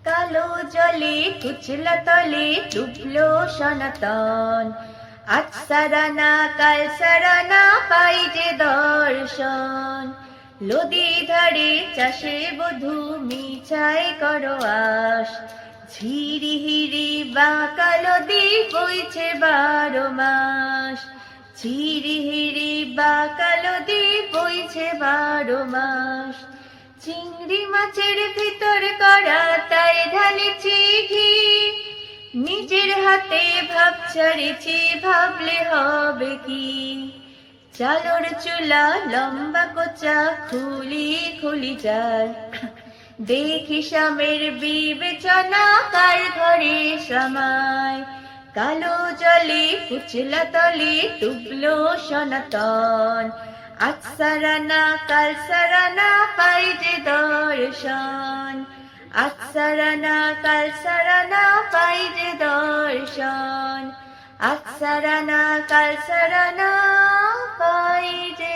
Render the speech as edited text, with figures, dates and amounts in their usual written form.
কালো জলে কুচলা তলে ডুবলো সনাতন, আজ সারানা কাল সারানা পাই যে দর্শন। নদী ধারে চাষে বধূ মিছাই করো আস, ঝিরি হিরি বাঁকা নদী বইছে 12 মাস। ঝিরি হিরি বাঁকা নদী বইছে 12 মাস। চিংড়ি মাছের ভিতর করা তাই ঢালেছি ঘি, নিজের হাতে ভাব ছাড়েছি ভাবলে হবে কি। চালর চুলা লম্বা কোচা খুলি খুলি যায়, দেখি স্বামীর বিবেচনা কার ঘরে সামায়। কালো জলে কুচলা তলে ডুবলো সনাতন, আজ সারানা কাল সারানা পাই যে দর্শন। আজ সারানা কাল সারানা পাই যে দর্শন। আজ সারানা কাল সারানা পাই যে